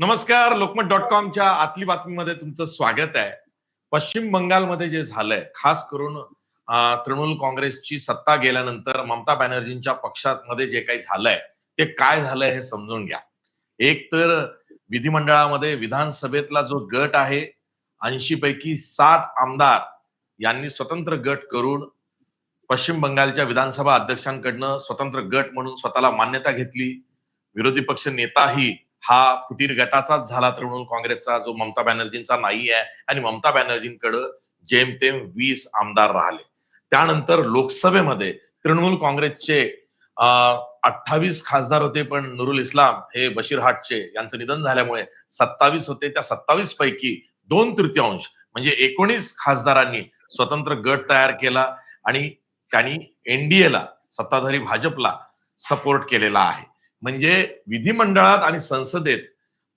नमस्कार. लोकमत.com आतली बातमीमध्ये तुमचं स्वागत आहे. पश्चिम बंगालमध्ये जे झालंय, खास करून तृणमूल काँग्रेसची सत्ता गेल्यानंतर ममता बॅनर्जींच्या पक्षामध्ये जे काही झालंय ते काय झालंय हे समजून घ्या. एक तर विधिमंडळामध्ये विधानसभेतला जो गट आहे 80 पैकी 60 आमदार यांनी स्वतंत्र गट करून पश्चिम बंगालच्या विधानसभा अध्यक्षांकडनं स्वतंत्र गट म्हणून स्वतःला मान्यता घेतली. विरोधी पक्ष नेताही हा फुटीर गटाचाच झाला तृणमूल काँग्रेसचा, जो ममता बॅनर्जींचा नाही आहे, आणि ममता बॅनर्जींकडे जेमतेम 20 आमदार राहिले. त्यानंतर लोकसभेमध्ये तृणमूल काँग्रेसचे 28 खासदार होते, पण नुरुल इस्लाम हे बशीर हाटचे यांचं निधन झाल्यामुळे 27 होते. त्या 27 पैकी 2/3 म्हणजे 19 खासदारांनी स्वतंत्र गट तयार केला आणि त्यांनी एनडीएला, सत्ताधारी भाजपला सपोर्ट केलेला आहे. म्हणजे विधिमंडळात आणि संसदेत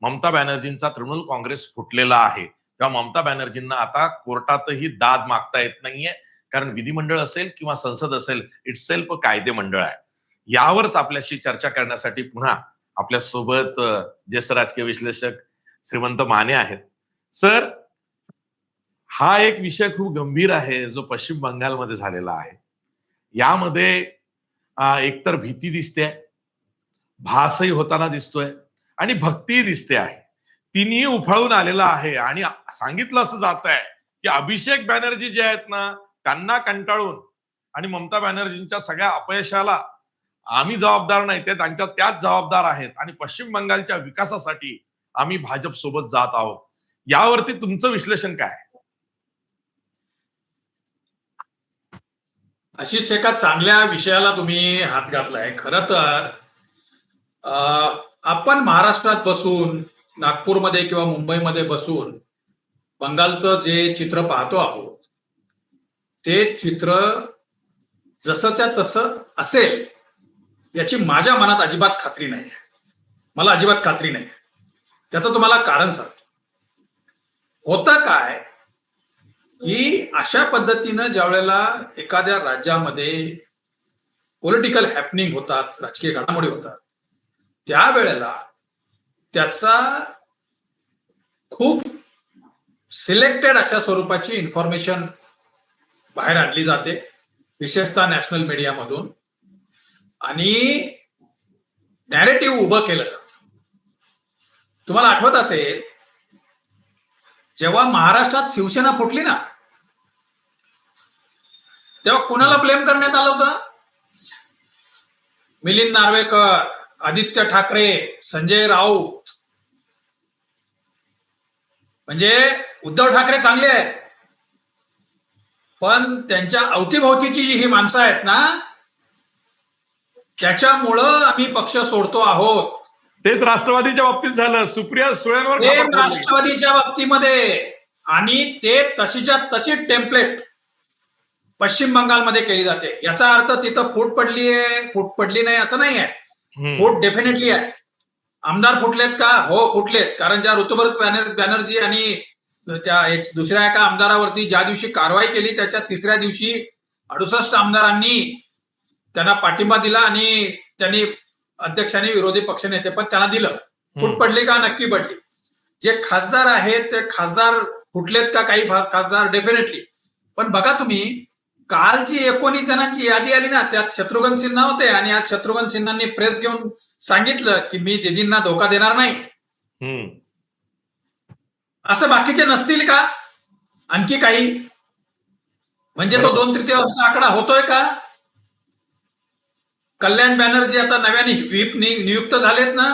ममता बॅनर्जींचा तृणमूल काँग्रेस फुटलेला आहे. तेव्हा ममता बॅनर्जींना आता कोर्टातही दाद मागता येत नाहीये, कारण विधिमंडळ असेल किंवा संसद असेल, इटसेल्फ कायदेमंडळ आहे. यावरच आपल्याशी चर्चा करण्यासाठी पुन्हा आपल्या सोबत ज्येष्ठ राजकीय विश्लेषक श्रीमंत माने आहेत. सर, हा एक विषय खूप गंभीर आहे जो पश्चिम बंगालमध्ये झालेला आहे. यामध्ये एकतर भीती दिसते, भासही होताना दिसतोय आणि भक्ती दिसते आहे. तिन्ही उफाळून आलेला आहे आणि सांगितलं असं जात आहे की अभिषेक बॅनर्जी जे आहेत ना, त्यांना कंटाळून आणि ममता बॅनर्जींच्या सगळ्या अपयशाला आम्ही जबाबदार नाही, ते त्यांच्या त्याच जबाबदार आहेत आणि पश्चिम बंगालच्या विकासासाठी आम्ही भाजप सोबत जात आहोत. यावरती तुमचं विश्लेषण काय? अशीच एका चांगल्या विषयाला तुम्ही हात घातलाय. खरं तर आपण महाराष्ट्रात बसून, नागपूरमध्ये किंवा मुंबईमध्ये बसून बंगालचं जे चित्र पाहतो आहोत, ते चित्र जसंच्या तसं असेल याची माझ्या मनात अजिबात खात्री नाही आहे. मला अजिबात खात्री नाही. त्याचं तुम्हाला कारण सांगतो. होतं काय की अशा पद्धतीनं ज्या वेळेला एखाद्या राज्यामध्ये पॉलिटिकल हॅपनिंग होतात, राजकीय घडामोडी होतात, त्यावेळेला त्याचा खूप सिलेक्टेड अशा स्वरूपाची इन्फॉर्मेशन बाहेर आणली जाते, विशेषतः नॅशनल मीडियामधून, आणि नॅरेटिव्ह उभं केलं जातं. तुम्हाला आठवत असेल, जेव्हा महाराष्ट्रात शिवसेना फुटली ना, तेव्हा कुणाला ब्लेम करण्यात आलं होतं? मिलिंद नार्वेकर, आदित्य ठाकरे, संजय राऊत. म्हणजे उद्धव ठाकरे चांगले आहेत, पण त्यांच्या अवतीभोवतीची जी ही माणसं आहेत ना, त्याच्यामुळं आम्ही पक्ष सोडतो आहोत. तेच राष्ट्रवादीच्या बाबतीत झालं. सुप्रिया सुळेंवर राष्ट्रवादीच्या बाबतीमध्ये, आणि ते तशीच्या तशी टेम्पलेट पश्चिम बंगालमध्ये केली जाते. याचा अर्थ तिथं फूट पडली नाही असं नाही आहे. फूट डेफिनेटली आहे. आमदार फुटलेत का? हो, फुटलेत. कारण ज्या ऋतुव्रत बॅनर्जी आणि त्या दुसऱ्या एका आमदारावरती ज्या दिवशी कारवाई केली, त्याच्या तिसऱ्या दिवशी 68 आमदारांनी त्यांना पाठिंबा दिला आणि त्यांनी अध्यक्षांनी विरोधी पक्षनेते पण त्यांना दिलं. फूट पडली का? नक्की पडली. जे खासदार आहेत ते खासदार फुटलेत का? काही खासदार डेफिनेटली. पण बघा तुम्ही, काल जी 19 जणांची यादी आली ना, त्यात शत्रुघ्न सिन्हा होते, आणि आज शत्रुघ्न सिन्हांनी प्रेस घेऊन सांगितलं की मी दीदींना धोका देणार नाही. असं बाकीचे नसतील का? आणखी काही? म्हणजे तो 2/3 आकडा होतोय का? कल्याण बॅनर्जी आता नव्याने व्हीप नियुक्त झालेत ना,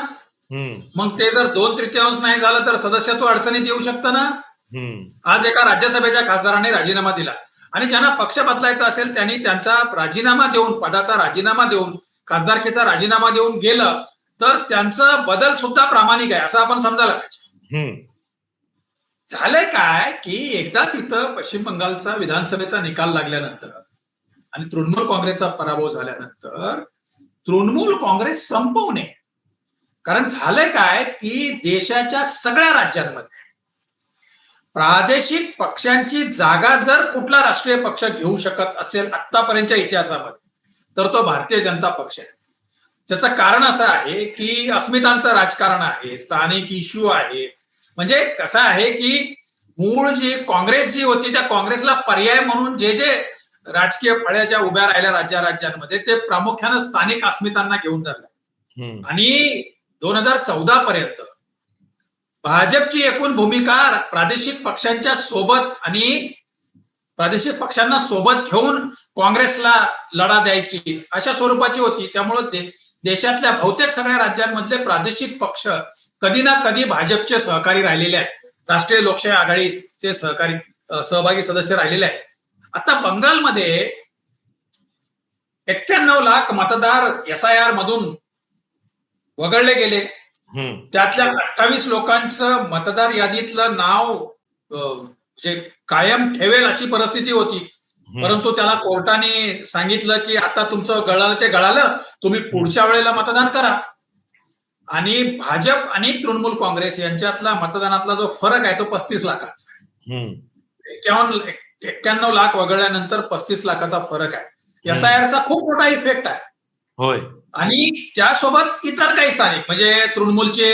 मग ते जर 2/3 नाही झालं तर सदस्यत्व अडचणीत येऊ शकतं ना. आज एका राज्यसभेच्या खासदाराने राजीनामा दिला, आणि ज्यांना पक्ष बदलायचा असेल त्यांनी त्यांचा राजीनामा देऊन, पदाचा राजीनामा देऊन, खासदारकीचा राजीनामा देऊन गेलं तर त्यांचा बदल सुद्धा प्रामाणिक आहे असं आपण समजायला पाहिजे. झालंय काय की एकदा तिथं पश्चिम बंगालचा विधानसभेचा निकाल लागल्यानंतर आणि तृणमूल काँग्रेसचा पराभव झाल्यानंतर तृणमूल काँग्रेस संपवणे, कारण झालंय काय की देशाच्या सगळ्या राज्यांमध्ये प्रादेशिक पक्षांची जागा जर कुठला राष्ट्रीय पक्ष घेऊ शकत असेल आतापर्यंतच्या इतिहासामध्ये, तर तो भारतीय जनता पक्ष आहे. त्याचं कारण असं आहे की अस्मितांचं राजकारण आहे, स्थानिक इश्यू आहे. म्हणजे कसं आहे की मूळ जी काँग्रेस जी होती त्या काँग्रेसला पर्याय म्हणून जे जे राजकीय फळ्या ज्या उभ्या राहिल्या राज्यामध्ये ते प्रामुख्यानं स्थानिक अस्मितांना घेऊन धरल्या. आणि 2014 पर्यंत भाजपची एकूण भूमिका प्रादेशिक पक्षांच्या सोबत आणि प्रादेशिक पक्षांना सोबत घेऊन काँग्रेसला लढा द्यायची अशा स्वरूपाची होती. त्यामुळे देशातल्या बहुतेक सगळ्या राज्यांमधले प्रादेशिक पक्ष कधी ना कधी भाजपचे सहकारी राहिलेले आहेत, राष्ट्रीय लोकशाही आघाडीचे सहभागी सदस्य राहिलेले आहेत. आता बंगालमध्ये 91 लाख मतदार SIR मधून वगळले गेले. त्यातल्या 28 लोकांचं मतदार यादीतलं नाव म्हणजे कायम ठेवेल अशी परिस्थिती होती. परंतु त्याला कोर्टाने सांगितलं की आता तुमचं गळालं ते गळालं, तुम्ही पुढच्या वेळेला मतदान करा. आणि भाजप आणि तृणमूल काँग्रेस यांच्यातला मतदानातला जो फरक आहे तो 35 लाखाचा. 91 लाख वगळल्यानंतर 35 लाखाचा फरक आहे. SIRचा खूप मोठा इफेक्ट आहे. होय. आणि त्यासोबत इतर काही स्थानिक म्हणजे तृणमूलचे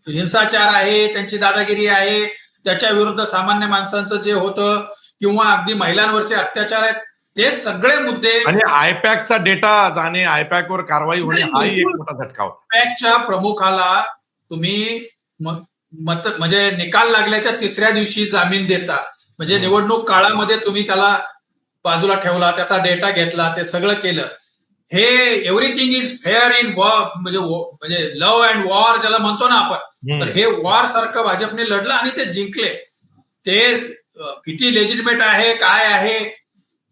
हिंसाचार आहे, त्यांची दादागिरी आहे, त्याच्या विरुद्ध सामान्य माणसांचं जे होतं किंवा अगदी महिलांवरचे अत्याचार आहेत, ते सगळे मुद्दे. आणि आयपॅकचा डेटा जाणे, आयपॅकवर कारवाई होणे हाही एक मोठा झटका होता. आयपॅकच्या प्रमुखाला तुम्ही म्हणजे निकाल लागल्याच्या 3ऱ्या दिवशी जामीन देता. म्हणजे निवडणूक काळामध्ये तुम्ही त्याला बाजूला ठेवला, त्याचा डेटा घेतला, ते सगळं केलं. हे everything is fair in war म्हणजे लव्ह अँड वॉर ज्याला म्हणतो ना आपण, तर हे वॉर सारखं भाजपने लढलं आणि ते जिंकले. ते किती लेजिटिमेट आहे, काय आहे,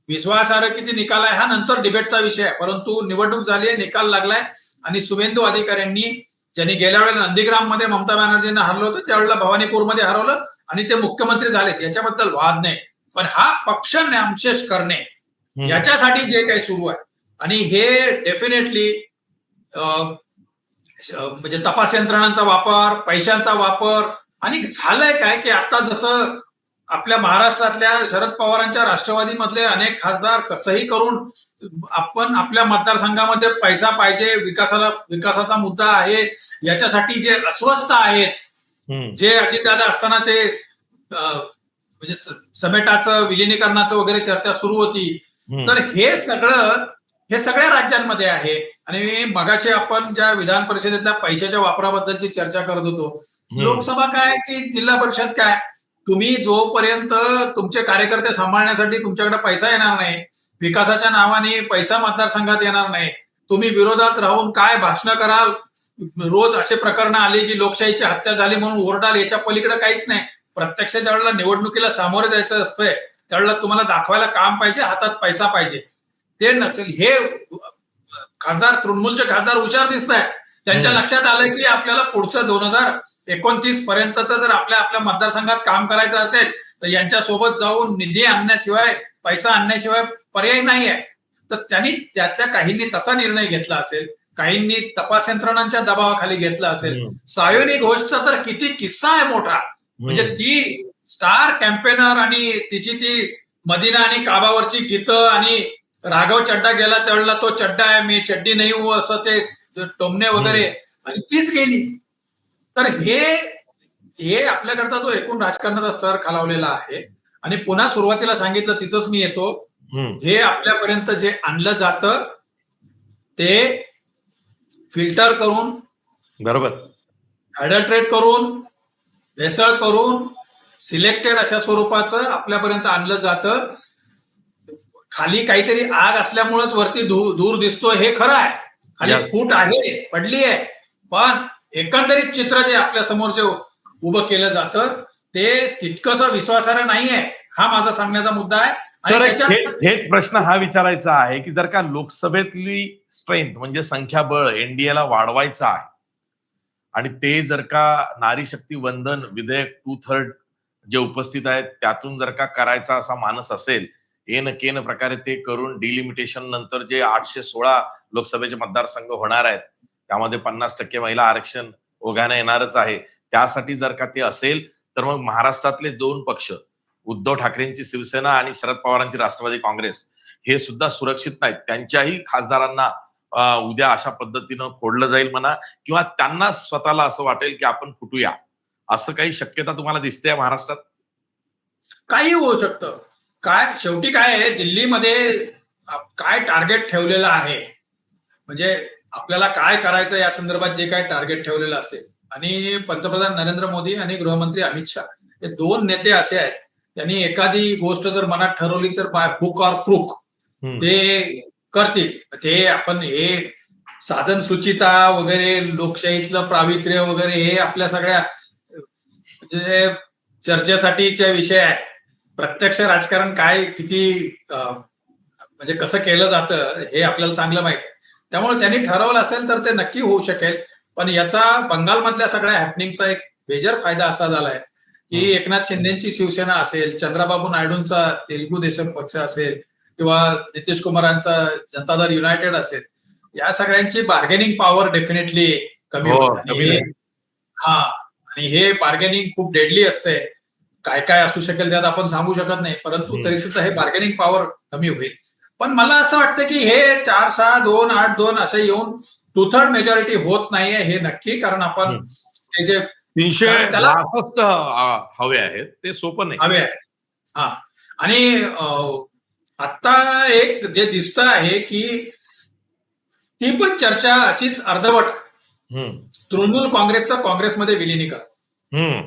विश्वासार्ह किती निकाल आहे हा नंतर डिबेटचा विषय आहे. परंतु निवडणूक झाली आहे, निकाल लागलाय आणि शुभेंदू अधिकाऱ्यांनी ज्यांनी गेल्या वेळेला नंदीग्राम मध्ये ममता बॅनर्जींना हरवलं होतं त्यावेळेला भवानीपूरमध्ये हरवलं आणि ते मुख्यमंत्री झालेत, याच्याबद्दल वाद नाही. पण हा पक्ष नामशेष करणे याच्यासाठी जे काही सुरू आहे आणि हे डेफिनेटली म्हणजे तपास यंत्रणांचा वापर, पैशांचा वापर. आणि झालंय काय की आता जसं आपल्या महाराष्ट्रातल्या शरद पवारांच्या राष्ट्रवादीमधले अनेक खासदार कसंही करून आपण आपल्या मतदारसंघामध्ये पैसा पाहिजे, विकासाचा मुद्दा आहे याच्यासाठी जे अस्वस्थ आहेत, जे अजितदादा असताना ते म्हणजे समेटाचं विलिनीकरणाचं वगैरे चर्चा सुरू होती, तर हे सगळ्या राज्यांमध्ये आहे. आणि मगाशी आपण ज्या विधान परिषदेतल्या पैशाच्या वापराबद्दलची चर्चा करत होतो, लोकसभा काय की जिल्हा परिषद काय, तुम्ही जोपर्यंत तुमचे कार्यकर्ते सांभाळण्यासाठी तुमच्याकडे पैसा येणार नाही, विकासाच्या नावाने पैसा मतदारसंघात येणार नाही, तुम्ही विरोधात राहून काय भाषणं कराल, रोज असे प्रकरण आले की लोकशाहीची हत्या झाली म्हणून ओरडाल, याच्या पलीकडे काहीच नाही. प्रत्यक्षाच्या वेळेला निवडणुकीला सामोरे जायचं असतंय, त्यावेळेला तुम्हाला दाखवायला काम पाहिजे, हातात पैसा पाहिजे. ते नसेल. हे खासदार, तृणमूलचे खासदार हुशार दिसत आहेत. त्यांच्या लक्षात आलं की आपल्याला पुढचं 2029 पर्यंतच जर आपल्या मतदारसंघात काम करायचं असेल तर यांच्या सोबत जाऊन निधी आणण्याशिवाय, पैसा आणण्याशिवाय पर्याय नाही आहे. तर त्यांनी त्यातल्या काहींनी तसा निर्णय घेतला असेल, काहींनी तपास यंत्रणांच्या दबावाखाली घेतला असेल. सायोनी घोषचा तर किती किस्सा आहे मोठा. म्हणजे ती स्टार कॅम्पेनर आणि तिची ती मदिना आणि काबावरची गीतं आणि राघव चड्डा गेला त्यावेळेला तो चड्डा आहे, मी चड्डी नाही असं ते टोमणे वगैरे, आणि तीच गेली. तर हे आपल्याकडचा जो एकूण राजकारणाचा स्तर खालावलेला आहे. आणि पुन्हा सुरुवातीला सांगितलं तिथंच मी येतो, हे आपल्यापर्यंत जे आणलं जातं ते फिल्टर करून, बरोबर, अडल्ट्रेट करून, भेसळ करून, सिलेक्टेड अशा स्वरूपाचं आपल्यापर्यंत आणलं जातं. खाली काहीतरी आग असल्यामुळेच वरती दूर दिसतो हे खरं आहे, खाली फूट आहे, पडली आहे, पण एकंदरीत चित्र जे आपल्या समोर जे उभं केलं जातं ते तितकंसं विश्वासार्ह नाहीये. हा माझा सांगण्याचा मुद्दा आहे. थेट प्रश्न हा विचारायचा आहे की जर का लोकसभेतली स्ट्रेंथ म्हणजे संख्याबळ एनडीएला वाढवायचं आहे आणि ते जर का नारी शक्ती वंदन विधेयक 2/3 जे उपस्थित आहेत त्यातून जर का करायचा असा मानस असेल, केन प्रकारे ते करून डिलिमिटेशन नंतर जे 816 लोकसभेचे मतदारसंघ होणार आहेत त्यामध्ये 50% महिला आरक्षण ओघाने येणारच आहे. त्यासाठी जर का ते असेल तर मग महाराष्ट्रातले 2 पक्ष, उद्धव ठाकरेंची शिवसेना आणि शरद पवारांची राष्ट्रवादी काँग्रेस, हे सुद्धा सुरक्षित नाहीत. त्यांच्याही खासदारांना उद्या अशा पद्धतीनं फोडलं जाईल म्हणा, किंवा त्यांना स्वतःला असं वाटेल की आपण फुटूया, असं काही शक्यता तुम्हाला दिसते महाराष्ट्रात? काही होऊ शकतं. काय शेवटी काय आहे, दिल्लीमध्ये काय टार्गेट ठेवलेलं आहे, म्हणजे आपल्याला काय करायचं या संदर्भात जे काय टार्गेट ठेवलेलं असेल, आणि पंतप्रधान नरेंद्र मोदी आणि गृहमंत्री अमित शहा हे दोन नेते असे आहेत, त्यांनी एखादी गोष्ट जर मनात ठरवली तर बाय हुक ऑर क्रूक ते करतील. ते आपण हे साधन सुचिता वगैरे, लोकशाहीतलं पावित्र्य वगैरे हे आपल्या सगळ्या म्हणजे चर्चेसाठीचा विषय आहे. प्रत्यक्ष राजकारण काय किती म्हणजे कसं केलं जातं हे आपल्याला चांगलं माहिती आहे. त्यामुळे त्यांनी ठरवलं असेल तर ते नक्की होऊ शकेल. पण याचा बंगालमधल्या सगळ्या हॅपनिंगचा एक मेजर फायदा असा झालाय की एकनाथ शिंदेची शिवसेना असेल, चंद्राबाबू नायडूंचा तेलुगू देशम पक्ष असेल, किंवा नितीश कुमारांचा जनता दल युनायटेड असेल, या सगळ्यांची बार्गेनिंग पॉवर डेफिनेटली कमी होईल. आणि हे बार्गेनिंग खूप डेडली असते. काय काय असू शकेल त्यात आपण सांगू शकत नाही, परंतु तरी सुद्धा हे बार्गेनिंग पॉवर कमी होईल. पण मला असं वाटतं की हे 4-6-2, 8-2 असे येऊन 2/3 मेजॉरिटी होत नाहीये हे नक्की. कारण आपण ते जे 362 हवे आहेत ते सोपं नाही. हवे आहे. हा, आणि आता एक जे दिसतं आहे की ती पण चर्चा अशीच अर्धवट, तृणमूल काँग्रेसचं काँग्रेसमध्ये विलिनीकरण.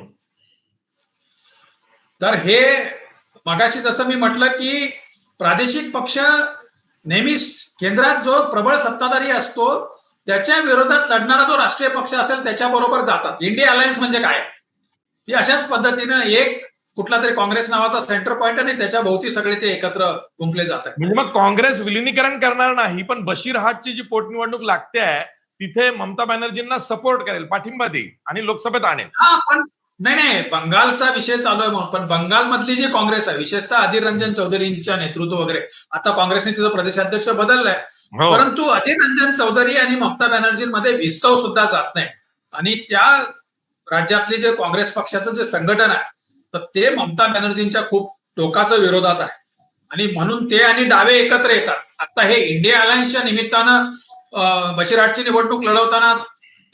तर हे मगाशी जसं मी म्हटलं की प्रादेशिक पक्ष नेहमीच केंद्रात जो प्रबळ सत्ताधारी असतो त्याच्या विरोधात लढणारा जो राष्ट्रीय पक्ष असेल त्याच्याबरोबर जातात. इंडिया अलायन्स म्हणजे काय, ती अशाच पद्धतीनं एक कुठला तरी काँग्रेस नावाचा सेंटर पॉइंट आणि त्याच्या भोवती सगळे ते एकत्र गुंपले जातात. म्हणजे मग काँग्रेस विलिनीकरण करणार नाही, पण बशीरहाटची जी पोटनिवडणूक लागते आहे तिथे ममता बॅनर्जींना सपोर्ट करेल, पाठिंबा देईल आणि लोकसभेत आणेल. हा, पण नाही, बंगालचा विषय चालू आहे म्हणून. पण बंगालमधली जी काँग्रेस आहे, विशेषतः अधीर रंजन चौधरींच्या नेतृत्व वगैरे, आता काँग्रेसने तिथं प्रदेशाध्यक्ष बदललाय, परंतु अधीर रंजन चौधरी आणि ममता बॅनर्जींमध्ये विस्तव सुद्धा जात नाही. आणि त्या राज्यातले जे काँग्रेस पक्षाचं जे संघटन आहे तर ते ममता बॅनर्जींच्या खूप टोकाचं विरोधात आहे, आणि म्हणून ते आणि डावे एकत्र येतात. आता हे इंडिया अलायन्सच्या निमित्तानं बशीरहाटची निवडणूक लढवताना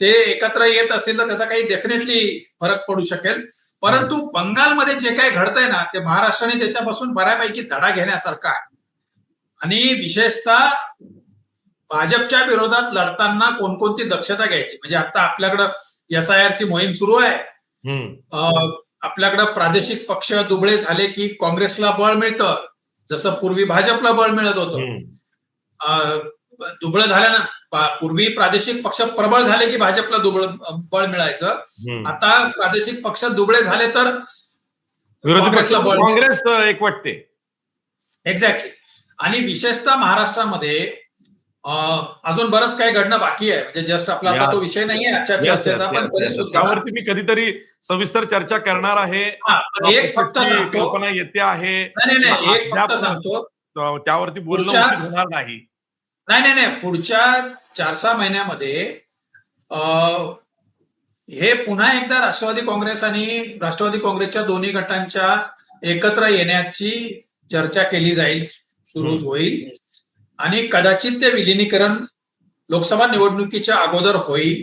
ते एकत्र येत असतील तर त्याचा काही डेफिनेटली फरक पडू शकेल. परंतु बंगालमध्ये जे काही घडतंय ना ते महाराष्ट्राने त्याच्यापासून बऱ्यापैकी धडा घेण्यासारखा आहे. आणि विशेषतः भाजपच्या विरोधात लढताना कोणकोणती दक्षता घ्यायची, म्हणजे आता आपल्याकडं SIR ची मोहीम सुरू आहे. आपल्याकडं प्रादेशिक पक्ष दुबळे झाले की काँग्रेसला बळ मिळतं, जसं पूर्वी भाजपला बळ मिळत होतं. दुबळं झाल्यानं पूर्वी प्रादेशिक पक्ष प्रबळ झाले की भाजपला बळ मिळायचं, आता प्रादेशिक पक्ष दुबळे झाले तर काँग्रेसला बळ, काँग्रेस एकवटते. एक्झॅक्टली. आणि विशेषतः महाराष्ट्रामध्ये अजून बरंच काही घडणं बाकी आहे, म्हणजे जस्ट आपला आता तो विषय नाही आहे आजच्या चर्चेचा, पण तरी सुद्धा त्यावरती मी कधीतरी सविस्तर चर्चा करणार आहे. एक फक्त सांगतो, कल्पना येते आहे, नाही, एक फक्त सांगतो, त्यावरती बोलणं होणार नाही. नाही, पुढच्या 4-6 महिन्यामध्ये हे पुन्हा एकदा राष्ट्रवादी काँग्रेस आणि राष्ट्रवादी काँग्रेसच्या दोन्ही गटांच्या एकत्र येण्याची चर्चा केली जाईल, सुरू होईल, आणि कदाचित ते विलिनीकरण लोकसभा निवडणुकीच्या अगोदर होईल.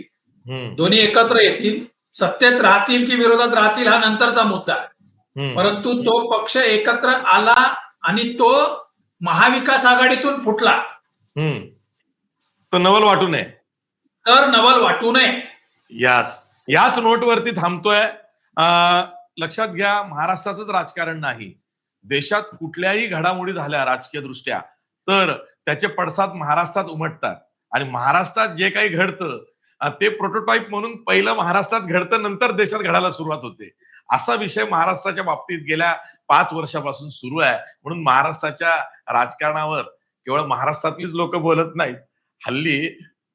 दोन्ही एकत्र येतील, सत्तेत राहतील की विरोधात राहतील हा नंतरचा मुद्दा आहे. परंतु तो पक्ष एकत्र आला आणि तो महाविकास आघाडीतून फुटला तर नवल वाटू नये. याच नोटवरती थांबतोय. लक्षात घ्या, महाराष्ट्राचंच राजकारण नाही, देशात कुठल्याही घडामोडी झाल्या राजकीय दृष्ट्या तर त्याचे पडसाद महाराष्ट्रात उमटतात. आणि महाराष्ट्रात जे काही घडतं ते प्रोटोटाईप म्हणून पहिलं महाराष्ट्रात घडतं, नंतर देशात घडायला सुरुवात होते. असा विषय महाराष्ट्राच्या बाबतीत गेल्या 5 वर्षापासून सुरू आहे. म्हणून महाराष्ट्राच्या राजकारणावर केवळ महाराष्ट्रातलीच लोक बोलत नाहीत, हल्ली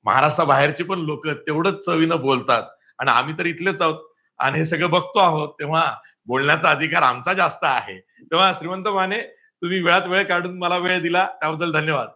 महाराष्ट्राबाहेरची पण लोक तेवढंच चवीनं बोलतात. आणि आम्ही तर इथलेच आहोत आणि हे सगळं बघतो आहोत, तेव्हा बोलण्याचा अधिकार आमचा जास्त आहे. तेव्हा श्रीमंत माने, तुम्ही वेळात वेळ काढून मला वेळ दिला त्याबद्दल धन्यवाद.